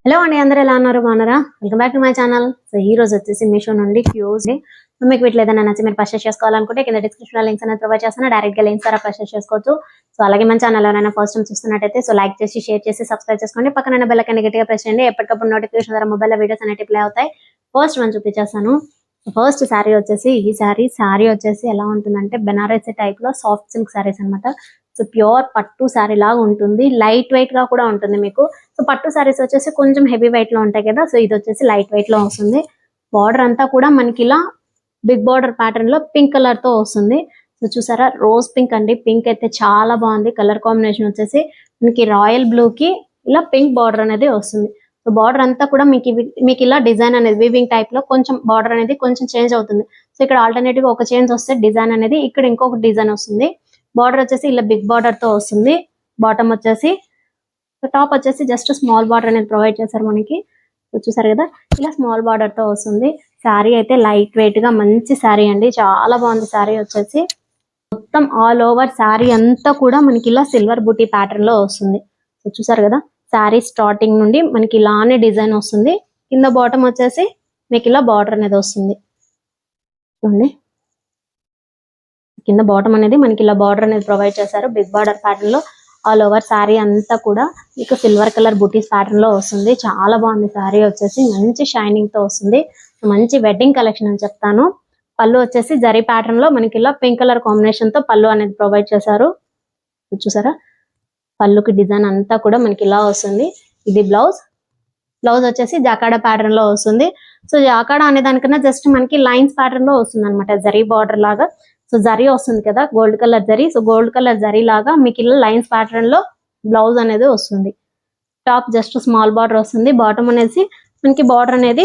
Hello అండి, అందరూ ఎలా ఉన్నారు? బాగున్నారా? Welcome back to my channel. So ఈ రోజు వచ్చేసి మీషో నుండి ట్యూస్డే. సో మీకు వీటిలో ఏదైనా నచ్చి మీరు పర్చేస్ చేసుకోవాలనుకుంటే కింద డిస్క్రిప్షన్ లింక్స్ అనేది ప్రొవైడ్ చేస్తాను. డైరెక్ట్ గా లింక్స్ ద్వారా పర్చేస్ చేసుకోవచ్చు. సో అలాగే మన ఛానల్ ఎవరైనా ఫస్ట్ టైం చూస్తున్నట్టయితే సో లైక్ చేసి షేర్ చేసి సబ్స్క్రైబ్ చేసుకోండి. పక్కన బెల్ ఐకాన్ గట్టిగా ప్రెస్ చేయండి. ఎప్పటికప్పుడు నోటిఫికేషన్ ద్వారా మొబైల్ వీడియోస్ అనేవి ప్లే అవుతాయి. ఫస్ట్ వన్ చూపించేస్తాను. ఫస్ట్ శారీ వచ్చేసి ఈ శారీ వచ్చేసి ఎలా ఉంటుందంటే బెనారసీ టైప్ లో సాఫ్ట్ సిల్క్ శారీస్ అనమాట. సో ప్యూర్ పట్టు శారీ లాగా ఉంటుంది. లైట్ వెయిట్ గా కూడా ఉంటుంది మీకు. సో పట్టు శారీస్ వచ్చేసి కొంచెం హెవీ వెయిట్ లో ఉంటాయి కదా, సో ఇది వచ్చేసి లైట్ వెయిట్ లో వస్తుంది. బార్డర్ అంతా కూడా మనకి ఇలా బిగ్ బార్డర్ ప్యాటర్న్ లో పింక్ కలర్ తో వస్తుంది. సో చూసారా, రోజ్ పింక్ అండి. పింక్ అయితే చాలా బాగుంది. కలర్ కాంబినేషన్ వచ్చేసి మనకి రాయల్ బ్లూ కి ఇలా పింక్ బార్డర్ అనేది వస్తుంది. సో బార్డర్ అంతా కూడా మీకు ఇలా డిజైన్ అనేది వీవింగ్ టైప్ లో కొంచెం బార్డర్ అనేది కొంచెం చేంజ్ అవుతుంది. సో ఇక్కడ ఆల్టర్నేటివ్ ఒక చేంజ్ వస్తే డిజైన్ అనేది ఇక్కడ ఇంకొక డిజైన్ వస్తుంది. బార్డర్ వచ్చేసి ఇలా బిగ్ బార్డర్ తో వస్తుంది. బాటమ్ వచ్చేసి టాప్ వచ్చేసి జస్ట్ స్మాల్ బార్డర్ అనేది ప్రొవైడ్ చేశారు మనకి. చూసారు కదా, ఇలా స్మాల్ బార్డర్ తో వస్తుంది. శారీ అయితే లైట్ వెయిట్ గా మంచి శారీ అండి. చాలా బాగుంది శారీ వచ్చేసి. మొత్తం ఆల్ ఓవర్ శారీ అంతా కూడా మనకి ఇలా సిల్వర్ బూటీ ప్యాటర్న్ లో వస్తుంది. సో చూసారు కదా, శారీ స్టార్టింగ్ నుండి మనకి ఇలానే డిజైన్ వస్తుంది. కింద బాటమ్ వచ్చేసి మీకు ఇలా బార్డర్ అనేది వస్తుంది. చూడండి, కింద బాటమ్ అనేది మనకి ఇలా బార్డర్ అనేది ప్రొవైడ్ చేశారు. బిగ్ బార్డర్ ప్యాటర్న్ లో ఆల్ ఓవర్ శారీ అంతా కూడా మీకు సిల్వర్ కలర్ బుటీస్ ప్యాటర్న్ లో వస్తుంది. చాలా బాగుంది శారీ వచ్చేసి. మంచి షైనింగ్ తో వస్తుంది. మంచి వెడ్డింగ్ కలెక్షన్ అని చెప్తాను. పళ్ళు వచ్చేసి జరీ ప్యాటర్న్ లో మనకి ఇలా పింక్ కలర్ కాంబినేషన్ తో పళ్ళు అనేది ప్రొవైడ్ చేశారు. చూసారా, పళ్ళుకి డిజైన్ అంతా కూడా మనకి ఇలా వస్తుంది. ఇది బ్లౌజ్ వచ్చేసి జాకాడా ప్యాటర్న్ లో వస్తుంది. సో జాకాడా అనే దానికన్నా జస్ట్ మనకి లైన్స్ ప్యాటర్న్ లో వస్తుంది అనమాట. జరీ బార్డర్ లాగా. సో జరీ వస్తుంది కదా, gold colour zari. So gold colour zari లాగా మీకు ఇలా లైన్స్ ప్యాటర్న్ లో బ్లౌజ్ అనేది వస్తుంది. టాప్ జస్ట్ స్మాల్ బార్డర్ వస్తుంది. బాటమ్ అనేసి మనకి బార్డర్ అనేది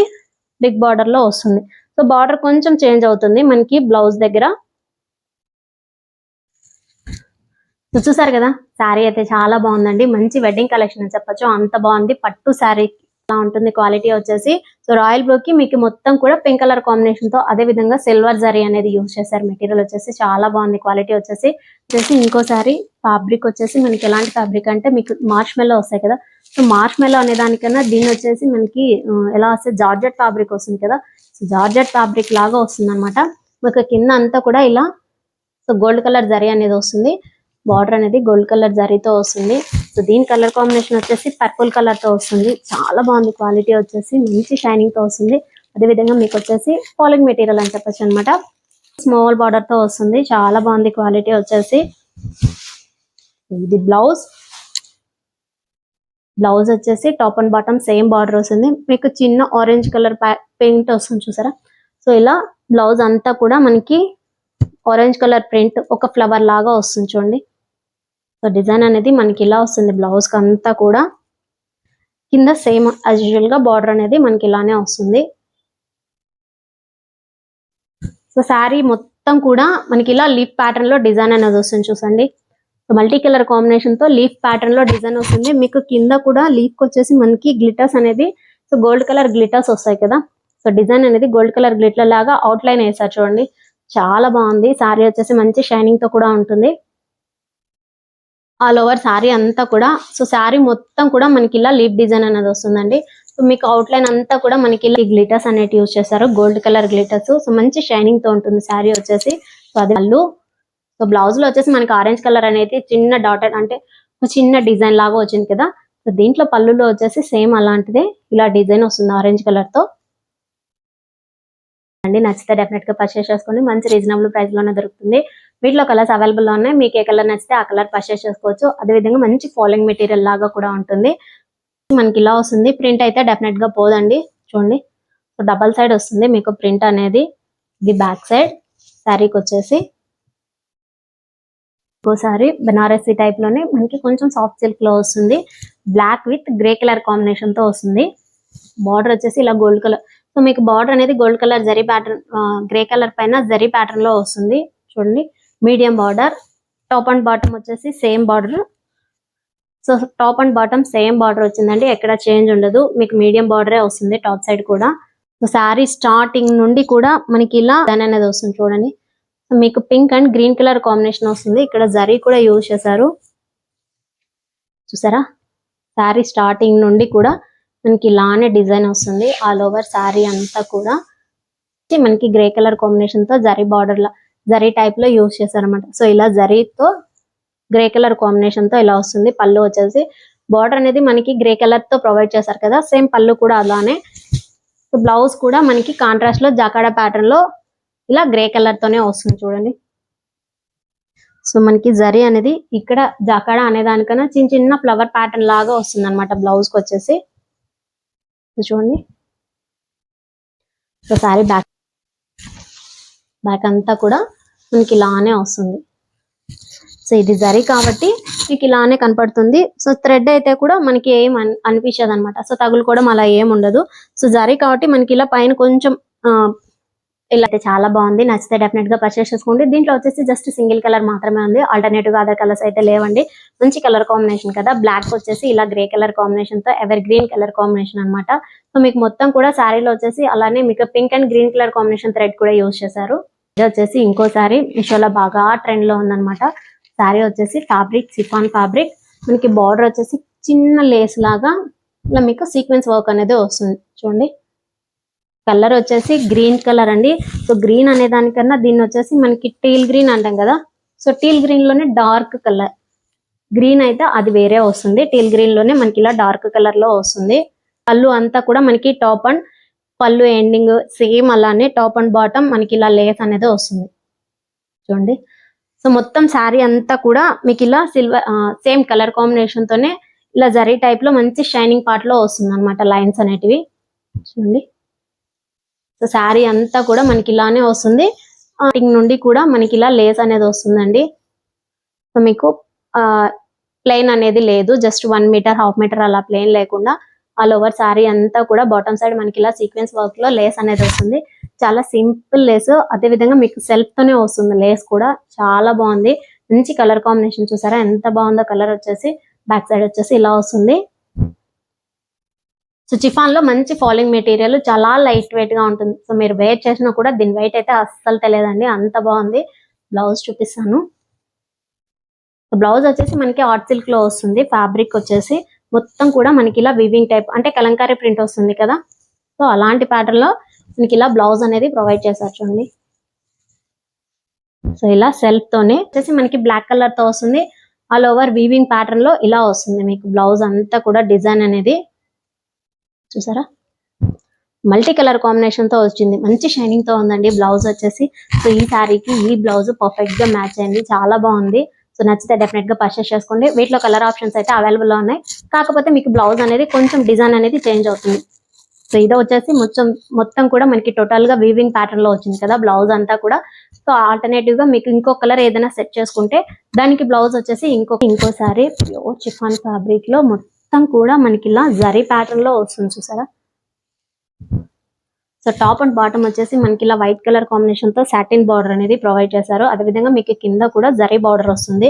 బిగ్ బార్డర్ లో వస్తుంది. సో బార్డర్ కొంచెం చేంజ్ అవుతుంది మనకి బ్లౌజ్ దగ్గర. చూసారు కదా, శారీ అయితే చాలా బాగుందండి. మంచి వెడ్డింగ్ కలెక్షన్ అని చెప్పొచ్చు. అంత బాగుంది. పట్టు శారీ అలా ఉంటుంది. క్వాలిటీ వచ్చేసి సో రాయల్ బ్లూ కి మీకు మొత్తం కూడా పింక్ కలర్ కాంబినేషన్ తో, అదే విధంగా సిల్వర్ జరీ అనేది యూజ్ చేశారు. మెటీరియల్ వచ్చేసి చాలా బాగుంది. క్వాలిటీ వచ్చేసి ఇంకోసారి ఫ్యాబ్రిక్ వచ్చేసి మనకి ఎలాంటి ఫ్యాబ్రిక్ అంటే మీకు మార్ష్ మెల్లో వస్తాయి కదా. సో మార్ష్ మెల్లో అనే దానికన్నా దీన్ని వచ్చేసి మనకి ఎలా వస్తే జార్జెట్ ఫ్యాబ్రిక్ వస్తుంది కదా. సో జార్జెట్ ఫ్యాబ్రిక్ లాగా వస్తుంది అనమాట. మీకు కింద అంతా కూడా ఇలా సో గోల్డ్ కలర్ జరీ అనేది వస్తుంది. బార్డర్ అనేది గోల్డ్ కలర్ జరీతో వస్తుంది. సో దీని కలర్ కాంబినేషన్ వచ్చేసి పర్పుల్ కలర్ తో వస్తుంది. చాలా బాగుంది. క్వాలిటీ వచ్చేసి మంచి షైనింగ్ తో వస్తుంది. అదే విధంగా మీకు వచ్చేసి పాలింగ్ మెటీరియల్ అని చెప్పొచ్చు అనమాట. స్మాల్ బార్డర్ తో వస్తుంది. చాలా బాగుంది. క్వాలిటీ వచ్చేసి ఇది బ్లౌజ్ వచ్చేసి top and bottom same border వస్తుంది. మీకు చిన్న ఆరెంజ్ కలర్ పెయింట్ వస్తుంది చూసారా. సో ఇలా బ్లౌజ్ అంతా కూడా మనకి ఆరెంజ్ కలర్ ప్రింట్ ఒక ఫ్లవర్ లాగా వస్తుంది చూడండి. సో డిజైన్ అనేది మనకి ఇలా వస్తుంది. బ్లౌజ్ కి అంతా కూడా కింద సేమ్ యాజ్ యూజువల్ గా బార్డర్ అనేది మనకి ఇలానే వస్తుంది. సో శారీ మొత్తం కూడా మనకి ఇలా లీఫ్ ప్యాటర్న్ లో డిజైన్ అనేది వస్తుంది చూసండి. సో మల్టీ కలర్ కాంబినేషన్ తో లీఫ్ ప్యాటర్న్ లో డిజైన్ వస్తుంది. మీకు కింద కూడా లీఫ్ వచ్చేసి మనకి గ్లిటర్స్ అనేది సో గోల్డ్ కలర్ గ్లిటర్స్ వస్తాయి కదా. సో డిజైన్ అనేది గోల్డ్ కలర్ గ్లిటర్ లాగా అవుట్ లైన్ వేసారు చూడండి. చాలా బాగుంది. శారీ వచ్చేసి మంచి షైనింగ్ తో కూడా ఉంటుంది. ఆల్ ఓవర్ శారీ అంతా కూడా సో శారీ మొత్తం కూడా మనకి ఇలా లీఫ్ డిజైన్ అనేది వస్తుందండి. సో మీకు అవుట్ లైన్ అంతా కూడా మనకి ఇలా గ్లిటర్స్ అనేవి యూజ్ చేస్తారు. Gold colour glitters. సో మంచి షైనింగ్ తో ఉంటుంది శారీ వచ్చేసి. సో అది పళ్ళు. సో బ్లౌజ్ లో వచ్చేసి మనకి ఆరెంజ్ కలర్ అనేది చిన్న డాటెడ్ అంటే చిన్న డిజైన్ లాగా వచ్చింది కదా. సో దీంట్లో పళ్ళులో వచ్చేసి సేమ్ అలాంటిదే ఇలా డిజైన్ వస్తుంది ఆరెంజ్ కలర్ తో. నచ్చితే డెఫినెట్ గా పర్చేస్ చేసుకోండి. మంచి రీజనబుల్ ప్రైస్ లోనే దొరుకుతుంది. వీటిలో కలర్స్ అవైలబుల్ లో ఉన్నాయి. మీకు ఏ కలర్ నచ్చితే ఆ కలర్ పర్చేస్ చేసుకోవచ్చు. అదే విధంగా మంచి ఫాలింగ్ మెటీరియల్ లాగా కూడా ఉంటుంది. మనకి ఇలా వస్తుంది. ప్రింట్ అయితే డెఫినెట్ గా పోదండి. చూడండి, సో డబల్ సైడ్ వస్తుంది మీకు ప్రింట్ అనేది. ఇది బ్యాక్ సైడ్. శారీకి వచ్చేసి ఇంకోసారి బనారసీ టైప్ లోనే మనకి కొంచెం సాఫ్ట్ సిల్క్ లో వస్తుంది. Black with grey colour combination తో వస్తుంది. బార్డర్ వచ్చేసి ఇలా గోల్డ్ కలర్. సో మీకు బార్డర్ అనేది gold colour zari pattern grey colour పైన జరీ ప్యాటర్న్ లో వస్తుంది. చూడండి, medium border. Top and bottom వచ్చేసి same border. So top and bottom same border వచ్చిందండి. ఎక్కడ చేంజ్ ఉండదు. మీకు మీడియం బార్డరే వస్తుంది టాప్ సైడ్ కూడా. సో శారీ స్టార్టింగ్ నుండి కూడా మనకి ఇలా డిజైన్ అనేది వస్తుంది చూడండి. మీకు pink and green colour combination వస్తుంది. ఇక్కడ జరీ కూడా యూజ్ చేశారు చూసారా. శారీ స్టార్టింగ్ నుండి కూడా మనకి ఇలానే డిజైన్ వస్తుంది ఆల్ ఓవర్ శారీ అంతా కూడా. మనకి గ్రే కలర్ కాంబినేషన్ తో జరీ బార్డర్ జరీ టైప్ లో యూజ్ చేశారనమాట. సో ఇలా జరీతో గ్రే కలర్ కాంబినేషన్ తో ఇలా వస్తుంది. పళ్ళు వచ్చేసి బార్డర్ అనేది మనకి గ్రే కలర్ తో ప్రొవైడ్ చేశారు కదా, సేమ్ పళ్ళు కూడా అలానే. బ్లౌజ్ కూడా మనకి కాంట్రాస్ట్ లో జాకాడా ప్యాటర్న్ లో ఇలా గ్రే కలర్ తోనే వస్తుంది చూడండి. సో మనకి జరీ అనేది ఇక్కడ జాకాడా అనే దానికన్నా చిన్న చిన్న ఫ్లవర్ ప్యాటర్న్ లాగా వస్తుంది అనమాట బ్లౌజ్ కి వచ్చేసి. చూడండి. సో సారీ బ్యాక్ అంతా కూడా మనకి ఇలానే వస్తుంది. సో ఇది జరీ కాబట్టి మీకు ఇలానే కనపడుతుంది. సో థ్రెడ్ అయితే కూడా మనకి ఏం అనిపించదు అనమాట. సో తగులుకోవడం అలా ఏం ఉండదు. సో జరీ కాబట్టి మనకి ఇలా పైన కొంచెం ఇలా అయితే చాలా బాగుంది. నచ్చితే డెఫినెట్ గా పర్చేస్ చేసుకోండి. దీంట్లో వచ్చేసి జస్ట్ సింగిల్ కలర్ మాత్రమే ఉంది. ఆల్టర్నేటివ్ గా అదర్ కలర్స్ అయితే లేవండి. మంచి కలర్ కాంబినేషన్ కదా. బ్లాక్ వచ్చేసి ఇలా గ్రే కలర్ కాంబినేషన్ తో ఎవర్ గ్రీన్ కలర్ కాంబినేషన్ అనమాట. సో మీకు మొత్తం కూడా శారీలో వచ్చేసి అలానే మీకు pink and green colour combination thread కూడా యూజ్ చేశారు. ఇది వచ్చేసి ఇంకో శారీ మీషోలో బాగా ట్రెండ్ లో ఉందన్నమాట. శారీ వచ్చేసి ఫ్యాబ్రిక్ సిఫాన్ ఫ్యాబ్రిక్. మనకి బార్డర్ వచ్చేసి చిన్న లేస్ లాగా ఇలా మీకు సీక్వెన్స్ వర్క్ అనేది వస్తుంది చూడండి. కలర్ వచ్చేసి గ్రీన్ కలర్ అండి. సో గ్రీన్ అనే దానికన్నా దీన్ని వచ్చేసి మనకి టీల్ గ్రీన్ అంటాం కదా. సో టీల్ గ్రీన్ లోనే డార్క్ కలర్ గ్రీన్ అయితే అది వేరే వస్తుంది. టీల్ గ్రీన్ లోనే మనకి ఇలా డార్క్ కలర్ లో వస్తుంది. పళ్ళు అంతా కూడా మనకి టాప్ అండ్ పళ్ళు ఎండింగ్ సేమ్ అలానే టాప్ అండ్ బాటమ్ మనకి ఇలా లేస్ అనేది వస్తుంది చూడండి. సో మొత్తం శారీ అంతా కూడా మీకు ఇలా సిల్వర్ సేమ్ కలర్ కాంబినేషన్ తోనే ఇలా జరీ టైప్ లో మంచి షైనింగ్ పార్ట్ లో వస్తుంది అనమాట లైన్స్ అనేటివి చూడండి. సో శారీ అంతా కూడా మనకి ఇలానే వస్తుంది. నుండి కూడా మనకి ఇలా లేస్ అనేది వస్తుందండి. సో మీకు ప్లెయిన్ అనేది లేదు. జస్ట్ 1 మీటర్ హాఫ్ మీటర్ అలా ప్లెయిన్ లేకుండా ఆల్ ఓవర్ శారీ అంతా కూడా బాటమ్ సైడ్ మనకి ఇలా సీక్వెన్స్ వర్క్ లో లేస్ అనేది వస్తుంది. చాలా సింపుల్ లేస్. అదే విధంగా మీకు సెల్ఫ్ తోనే వస్తుంది లేస్ కూడా. చాలా బాగుంది. మంచి కలర్ కాంబినేషన్ చూసారా ఎంత బాగుందో. కలర్ వచ్చేసి బ్యాక్ సైడ్ వచ్చేసి ఇలా వస్తుంది. సో చిఫాన్ లో మంచి ఫాలింగ్ మెటీరియల్, చాలా లైట్ వెయిట్ గా ఉంటుంది. సో మీరు వేర్ చేసినా కూడా దీని వెయిట్ అయితే అస్సలు తెలియదండి, అంత బాగుంది. బ్లౌజ్ చూపిస్తాను. బ్లౌజ్ వచ్చేసి మనకి ఆర్ట్ సిల్క్ లో వస్తుంది. ఫ్యాబ్రిక్ వచ్చేసి మొత్తం కూడా మనకి ఇలా వివింగ్ టైప్ అంటే కలంకారీ ప్రింట్ వస్తుంది కదా. సో అలాంటి ప్యాటర్న్ లో మనకి ఇలా బ్లౌజ్ అనేది ప్రొవైడ్ చేశారు చూడండి. సో ఇలా సెల్ఫ్ తోనే వచ్చేసి మనకి బ్లాక్ కలర్ తో వస్తుంది. ఆల్ ఓవర్ వీవింగ్ ప్యాటర్న్ లో ఇలా వస్తుంది మీకు బ్లౌజ్ అంతా కూడా. డిజైన్ అనేది చూసారా మల్టీ కలర్ కాంబినేషన్ తో వచ్చింది. మంచి షైనింగ్ తో ఉందండి బ్లౌజ్ వచ్చేసి. సో ఈ శారీకి ఈ బ్లౌజ్ పర్ఫెక్ట్ గా మ్యాచ్ అయింది. చాలా బాగుంది. సో నచ్చితే డెఫినెట్ గా పర్చేస్ చేసుకోండి. వీటిలో కలర్ ఆప్షన్స్ అయితే అవైలబుల్ లో ఉన్నాయి. కాకపోతే మీకు బ్లౌజ్ అనేది కొంచెం డిజైన్ అనేది చేంజ్ అవుతుంది. సో ఇది వచ్చేసి మొత్తం కూడా మనకి టోటల్ గా వీవింగ్ ప్యాటర్న్ లో వచ్చింది కదా బ్లౌజ్ అంతా కూడా. సో ఆల్టర్నేటివ్ గా మీకు ఇంకో కలర్ ఏదైనా సెట్ చేసుకుంటే దానికి బ్లౌజ్ వచ్చేసి ఇంకో సారీ ప్యూర్ చిఫాన్ ఫ్యాబ్రిక్ లో మొత్తం కూడా మనకి ఇలా జరీ ప్యాటర్న్ లో వస్తుంది చూసారా. సో టాప్ అండ్ బాటమ్ వచ్చేసి మనకి ఇలా వైట్ కలర్ కాంబినేషన్ తో సాటిన్ బార్డర్ అనేది ప్రొవైడ్ చేశారు. అదేవిధంగా మీకు కింద కూడా జరీ బార్డర్ వస్తుంది.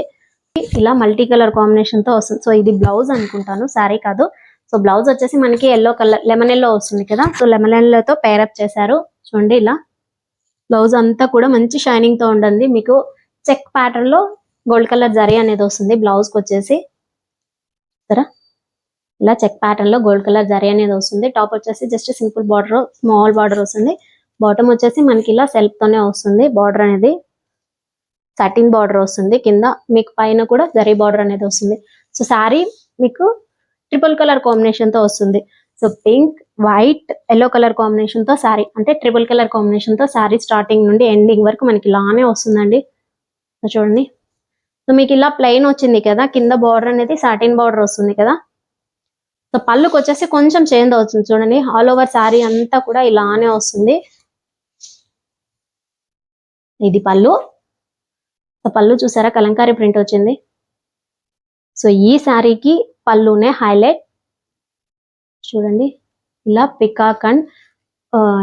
ఇలా మల్టీ కలర్ కాంబినేషన్ తో వస్తుంది. సో ఇది బ్లౌజ్ అనుకుంటాను, శారీ కాదు. సో బ్లౌజ్ వచ్చేసి మనకి ఎల్లో కలర్ లెమన్ ఎల్లో వస్తుంది కదా. సో లెమన్ ఎల్లోతో పేరప్ చేశారు చూడండి. ఇలా బ్లౌజ్ అంతా కూడా మంచి షైనింగ్ తో ఉంటుంది. మీకు చెక్ ప్యాటర్న్ లో గోల్డ్ కలర్ జరీ అనేది వస్తుంది బ్లౌజ్ కి వచ్చేసి. సరే ఇలా చెక్ ప్యాటర్న్ లో గోల్డ్ కలర్ జరీ అనేది వస్తుంది. టాప్ వచ్చేసి just simple border, small border వస్తుంది. బాటమ్ వచ్చేసి మనకి ఇలా సెల్ఫ్ తోనే వస్తుంది. బార్డర్ అనేది సాటిన్ బార్డర్ వస్తుంది. కింద మీకు పైన కూడా జరీ బార్డర్ అనేది వస్తుంది. సో శారీ మీకు ట్రిపుల్ కలర్ కాంబినేషన్ తో వస్తుంది. So pink, white, yellow colour combination తో శారీ అంటే ట్రిపుల్ కలర్ కాంబినేషన్ తో శారీ స్టార్టింగ్ నుండి ఎండింగ్ వరకు మనకి ఇలానే వస్తుందండి. సో చూడండి. సో మీకు ఇలా ప్లెయిన్ వచ్చింది కదా, కింద బార్డర్ అనేది సాటిన్ బార్డర్ వస్తుంది కదా. సో పళ్ళుకి వచ్చేసి కొంచెం చేంజ్ అవుతుంది చూడండి. ఆల్ ఓవర్ శారీ అంతా కూడా ఇలానే వస్తుంది. ఇది పళ్ళు. సో పళ్ళు చూసారా కలంకారీ ప్రింట్ వచ్చింది. సో ఈ శారీకి పళ్ళునే హైలైట్ చూడండి. ఇలా పికాక్ అండ్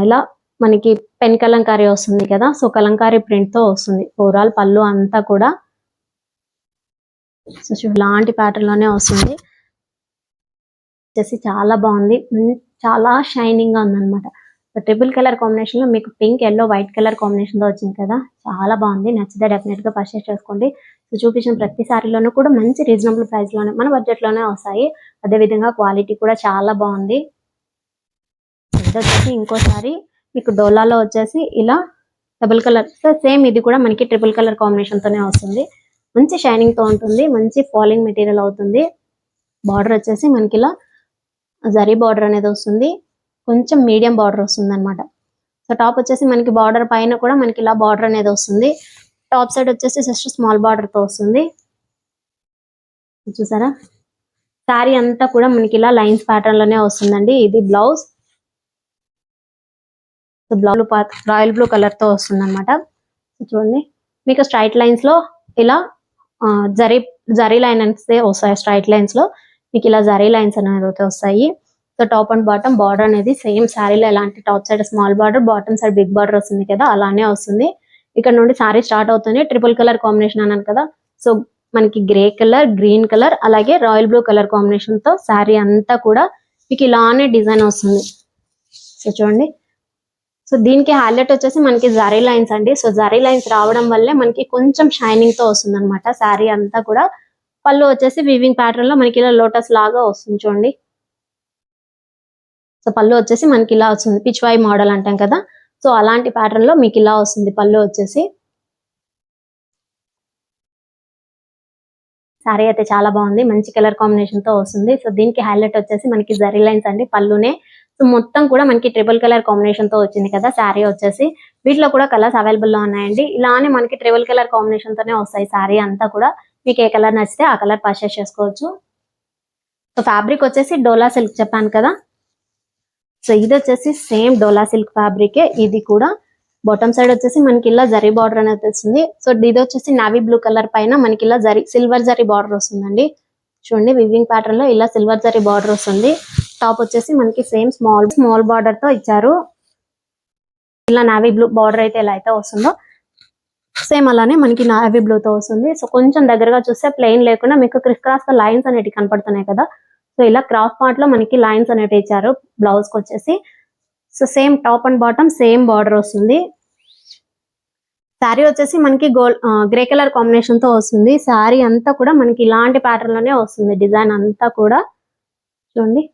ఇలా మనకి పెన్ కలంకారీ వస్తుంది కదా. సో కలంకారీ ప్రింట్ తో వస్తుంది ఓవరాల్ పళ్ళు అంతా కూడా. సో ఇలాంటి ప్యాటర్న్ లోనే వస్తుంది. వచ్చేసి చాలా బాగుంది, చాలా షైనింగ్ గా ఉందన్నమాట. ట్రిపుల్ కలర్ కాంబినేషన్ లో మీకు pink, yellow, white colour combination తో వచ్చింది కదా. చాలా బాగుంది. నచ్చితే డెఫినెట్ గా పర్చేస్ చేసుకోండి. సో చూపించిన ప్రతి సారీలోనూ కూడా మంచి రీజనబుల్ ప్రైస్ లోనే మన బడ్జెట్ లోనే వస్తాయి. అదే విధంగా క్వాలిటీ కూడా చాలా బాగుంది. ఇది వచ్చేసి ఇంకోసారి మీకు డోలాలో వచ్చేసి ఇలా డబుల్ కలర్ సేమ్, ఇది కూడా మనకి ట్రిపుల్ కలర్ కాంబినేషన్ తోనే వస్తుంది. మంచి షైనింగ్ తో ఉంటుంది, మంచి ఫాలింగ్ మెటీరియల్ అవుతుంది. బార్డర్ వచ్చేసి మనకి ఇలా జరీ బార్డర్ అనేది వస్తుంది, కొంచెం మీడియం బార్డర్ వస్తుంది అనమాట. సో టాప్ వచ్చేసి మనకి బార్డర్ పైన కూడా మనకి ఇలా బార్డర్ అనేది వస్తుంది. టాప్ సైడ్ వచ్చేసి జస్ట్ స్మాల్ బార్డర్ తో వస్తుంది. చూసారా, శారీ అంతా కూడా మనకి ఇలా లైన్స్ ప్యాటర్న్ లోనే వస్తుందండి. ఇది blouse, blouse royal blue colour తో వస్తుంది అనమాట. చూడండి, మీకు స్ట్రైట్ లైన్స్ లో ఇలా జరీ లైన్స్ వస్తాయి. స్ట్రైట్ లైన్స్ లో మీకు ఇలా జరీ లైన్స్ అనేది వస్తాయి. So top and bottom border అనేది సేమ్ శారీలో ఎలాంటి top side small border, bottom side big border వస్తుంది కదా, అలానే వస్తుంది. ఇక్కడ నుండి శారీ స్టార్ట్ అవుతుంది. ట్రిపుల్ కలర్ కాంబినేషన్ అన్నాను కదా, సో మనకి గ్రే కలర్, గ్రీన్ కలర్, అలాగే రాయల్ బ్లూ కలర్ కాంబినేషన్ తో శారీ అంతా కూడా మీకు ఇలానే డిజైన్ వస్తుంది. సో చూడండి, సో దీనికి హైలైట్ వచ్చేసి మనకి జరీ లైన్స్ అండి. సో జరీ లైన్స్ రావడం వల్లే మనకి కొంచెం షైనింగ్ తో వస్తుంది అనమాట శారీ అంతా కూడా. పళ్ళు వచ్చేసి వీవింగ్ ప్యాటర్న్ లో మనకి ఇలా లోటస్ లాగా వస్తుంది చూడండి. సో పళ్ళు వచ్చేసి మనకి ఇలా వస్తుంది, పిచ్వాయి మోడల్ అంటాం కదా, సో అలాంటి ప్యాటర్న్ లో మీకు ఇలా వస్తుంది పళ్ళు వచ్చేసి. శారీ అయితే చాలా బాగుంది, మంచి కలర్ కాంబినేషన్ తో వస్తుంది. సో దీనికి హైలైట్ వచ్చేసి మనకి జరీ లైన్స్ అండి పళ్ళునే. సో మొత్తం కూడా మనకి ట్రిపుల్ కలర్ కాంబినేషన్ తో వచ్చింది కదా శారీ వచ్చేసి. వీటిలో కూడా కలర్స్ అవైలబుల్ లో ఉన్నాయండి. ఇలానే మనకి ట్రిపుల్ కలర్ కాంబినేషన్ తోనే వస్తాయి శారీ అంతా కూడా. మీకు ఏ కలర్ నచ్చితే ఆ కలర్ పర్చేస్ చేసుకోవచ్చు. సో ఫ్యాబ్రిక్ వచ్చేసి డోలా సిల్క్ చెప్పాను కదా, సో ఇది వచ్చేసి సేమ్ డోలా సిల్క్ ఫ్యాబ్రికే. ఇది కూడా బాటమ్ సైడ్ వచ్చేసి మనకి ఇలా జరీ బార్డర్ అనేది వస్తుంది. సో ఇది వచ్చేసి నావీ బ్లూ కలర్ పైన మనకి ఇలా సిల్వర్ జరీ బార్డర్ వస్తుందండి. చూడండి, వివింగ్ ప్యాటర్న్ లో ఇలా సిల్వర్ జరీ బార్డర్ వస్తుంది. టాప్ వచ్చేసి మనకి సేమ్ స్మాల్ బార్డర్ తో ఇచ్చారు. ఇలా నావీ బ్లూ బార్డర్ అయితే ఎలా అయితే వస్తుందో సేమ్ అలానే మనకి నావీ బ్లూ తో వస్తుంది. సో కొంచెం దగ్గరగా చూస్తే ప్లెయిన్ లేకుండా మీకు క్రిస్ క్రాస్ గా లైన్స్ అనేవి కనపడుతున్నాయి కదా, సో ఇలా క్రాస్ పార్ట్ లో మనకి లైన్స్ అనేవి ఇచ్చారు బ్లౌజ్ కి వచ్చేసి. So same top and bottom same border వస్తుంది. శారీ వచ్చేసి మనకి గ్రే కలర్ కాంబినేషన్ తో వస్తుంది. శారీ అంతా కూడా మనకి ఇలాంటి ప్యాటర్న్ లోనే వస్తుంది, డిజైన్ అంతా కూడా చూడండి.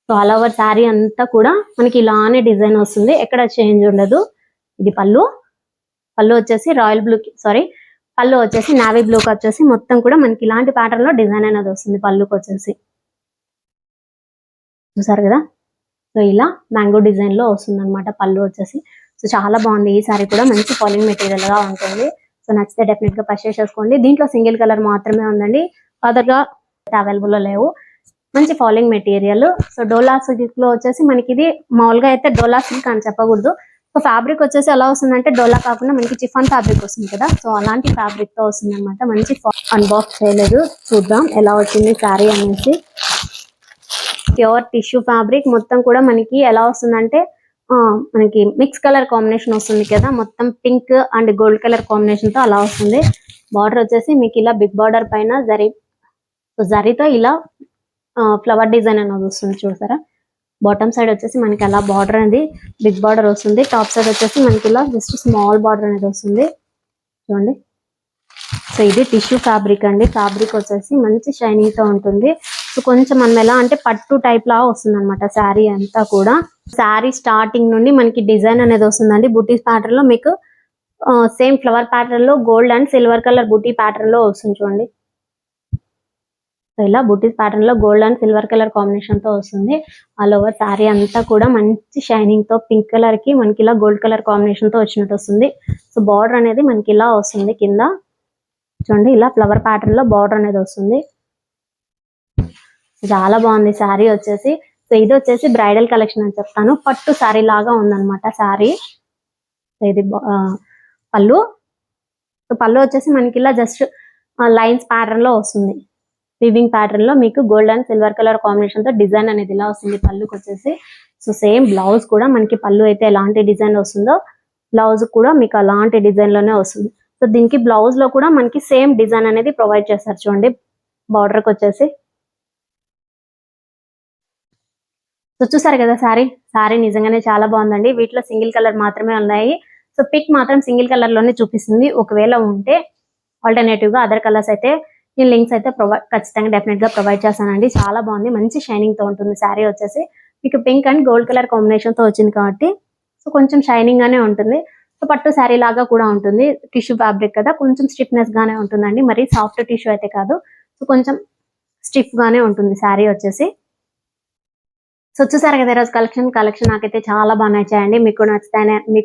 సో ఆల్ ఓవర్ శారీ అంతా కూడా మనకి ఇలానే డిజైన్ వస్తుంది, ఎక్కడ చేంజ్ ఉండదు. ఇది పళ్ళు వచ్చేసి రాయల్ బ్లూ, పళ్ళు వచ్చేసి నావీ బ్లూకి వచ్చేసి మొత్తం కూడా మనకి ఇలాంటి ప్యాటర్న్ లో డిజైన్ అనేది వస్తుంది పళ్ళుకి వచ్చేసి. చూసారు కదా, సో ఇలా మ్యాంగో డిజైన్ లో వస్తుంది అనమాట పళ్ళు వచ్చేసి. సో చాలా బాగుంది. ఈ సారీ కూడా మంచి ఫాలింగ్ మెటీరియల్ గా ఉంటుంది. సో నచ్చితే డెఫినెట్ గా పర్చేస్ చేసుకోండి. దీంట్లో సింగిల్ కలర్ మాత్రమే ఉందండి, అదర్గా అవైలబుల్ లో లేవు. మంచి ఫాలింగ్ మెటీరియల్. సో డోలా సిల్క్ లో వచ్చేసి మనకి ఇది మామూలుగా అయితే డోలా సిల్క్ అని చెప్పకూడదు. సో ఫ్యాబ్రిక్ వచ్చేసి ఎలా వస్తుందంటే డోలా కాకుండా మనకి చిఫాన్ ఫ్యాబ్రిక్ వస్తుంది కదా, సో అలాంటి ఫ్యాబ్రిక్ తో వస్తుంది అనమాట. మంచి అన్బాక్స్ చేయలేదు, చూద్దాం ఎలా వచ్చింది శారీ అనేసి. ప్యూర్ టిష్యూ ఫ్యాబ్రిక్ మొత్తం కూడా మనకి ఎలా వస్తుందంటే మనకి మిక్స్ కలర్ కాంబినేషన్ వస్తుంది కదా, మొత్తం pink and gold colour combination తో అలా వస్తుంది. బార్డర్ వచ్చేసి మీకు ఇలా బిగ్ బార్డర్ పైన జరీతో ఇలా ఫ్లవర్ డిజైన్ అనేది వస్తుంది చూసారా. బాటమ్ సైడ్ వచ్చేసి మనకి అలా బార్డర్ అనేది బిగ్ బార్డర్ వస్తుంది. టాప్ సైడ్ వచ్చేసి మనకి ఇలా జస్ట్ స్మాల్ బార్డర్ అనేది వస్తుంది చూడండి. సో ఇది టిష్యూ ఫ్యాబ్రిక్ అండి. ఫ్యాబ్రిక్ వచ్చేసి మంచి షైనింగ్ తో ఉంటుంది. సో కొంచెం మనం ఎలా అంటే పట్టు టైప్ లా వస్తుంది అనమాట శారీ అంతా కూడా. శారీ స్టార్టింగ్ నుండి మనకి డిజైన్ అనేది వస్తుందండి బుటీస్ ప్యాటర్న్ లో. మీకు సేమ్ ఫ్లవర్ ప్యాటర్న్ లో gold and silver colour buti pattern లో వస్తుంది చూడండి. సో ఇలా బుటీస్ ప్యాటర్న్ లో gold and silver colour combination తో వస్తుంది. ఆల్ ఓవర్ శారీ అంతా కూడా మంచి షైనింగ్ తో పింక్ కలర్ కి మనకి ఇలా గోల్డ్ కలర్ కాంబినేషన్ తో వచ్చినట్టు వస్తుంది. సో బార్డర్ అనేది మనకి ఇలా వస్తుంది కింద చూడండి, ఇలా ఫ్లవర్ ప్యాటర్న్ లో బార్డర్ అనేది వస్తుంది. చాలా బాగుంది శారీ వచ్చేసి. సో ఇది వచ్చేసి బ్రైడల్ కలెక్షన్ అని చెప్తాను. పట్టు శారీ లాగా ఉందన్నమాట శారీ. ఇది పళ్ళు. సో పళ్ళు వచ్చేసి మనకి ఇలా జస్ట్ లైన్స్ ప్యాటర్న్ లో వస్తుంది. వీవింగ్ ప్యాటర్న్ లో మీకు gold and silver colour combination తో డిజైన్ అనేది ఇలా వస్తుంది పళ్ళుకి వచ్చేసి. సో సేమ్ బ్లౌజ్ కూడా మనకి పళ్ళు అయితే ఎలాంటి డిజైన్ వస్తుందో బ్లౌజ్ కూడా మీకు అలాంటి డిజైన్ లోనే వస్తుంది. సో దీనికి బ్లౌజ్ లో కూడా మనకి సేమ్ డిజైన్ అనేది ప్రొవైడ్ చేస్తారు చూడండి బార్డర్ కి వచ్చేసి. సో చూసారు కదా శారీ నిజంగానే చాలా బాగుందండి. వీటిలో సింగిల్ కలర్ మాత్రమే ఉన్నాయి. సో పిక్ మాత్రం సింగిల్ కలర్ లోనే చూపిస్తుంది. ఒకవేళ ఉంటే ఆల్టర్నేటివ్ గా అదర్ కలర్స్ అయితే నేను లింక్స్ అయితే ఖచ్చితంగా డెఫినెట్ గా ప్రొవైడ్ చేస్తానండి. చాలా బాగుంది, మంచి షైనింగ్ తో ఉంటుంది శారీ వచ్చేసి. మీకు pink and gold colour combination తో వచ్చింది కాబట్టి సో కొంచెం షైనింగ్ గానే ఉంటుంది. సో పట్టు శారీ లాగా కూడా ఉంటుంది. టిష్యూ ఫ్యాబ్రిక్ కదా, కొంచెం స్టిఫ్నెస్ గానే ఉంటుందండి. మరి సాఫ్ట్ టిష్యూ అయితే కాదు. సో కొంచెం స్టిఫ్ గానే ఉంటుంది శారీ వచ్చేసి. సో చూసారు కదా ఈరోజు కలెక్షన్ నాకైతే చాలా బాగా నచ్చాయండి. మీకు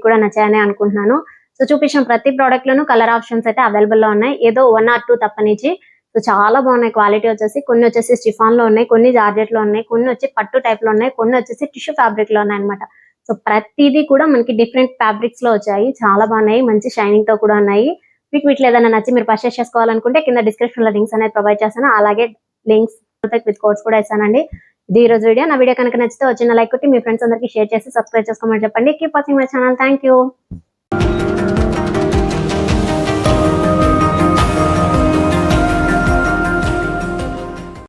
కూడా నచ్చాయని అనుకుంటున్నాను. సో చూపించిన ప్రతి ప్రోడక్ట్ లోను కలర్ ఆప్షన్స్ అయితే అవైలబుల్ లో ఉన్నాయి. ఏదో 1 or 2 తప్పనిచ్చి సో చాలా బాగున్నాయి. క్వాలిటీ వచ్చేసి కొన్ని వచ్చేసి స్టిఫాన్ లో ఉన్నాయి, కొన్ని జార్జెట్ లో ఉన్నాయి, కొన్ని వచ్చి పట్టు టైప్ లో ఉన్నాయి, కొన్ని వచ్చేసి టిష్యూ ఫ్యాబ్రిక్ లో ఉన్నాయి అనమాట. సో ప్రతిదీ కూడా మనకి డిఫరెంట్ ఫ్యాబ్రిక్స్ లో వచ్చాయి. చాలా బాగున్నాయి, మంచి షైనింగ్ తో కూడా ఉన్నాయి. మీకు వీటిలో ఏదైనా నచ్చి మీరు పర్చేస్ చేసుకోవాలనుకుంటే కింద డిస్క్రిప్షన్ లో లింక్స్ అనేది ప్రొవైడ్ చేస్తాను. అలాగే లింక్స్ విత్ కోడ్స్ కూడా ఇస్తానండి. ఇది ఈ రోజు వీడియో. నా వీడియో కనుక నచ్చితే వచ్చిన లైక్ కొట్టి మీ ఫ్రెండ్స్ అందరికి షేర్ చేసి సబ్స్క్రైబ్ చేసుకోమని చెప్పండి. Keep watching my channel. Thank you.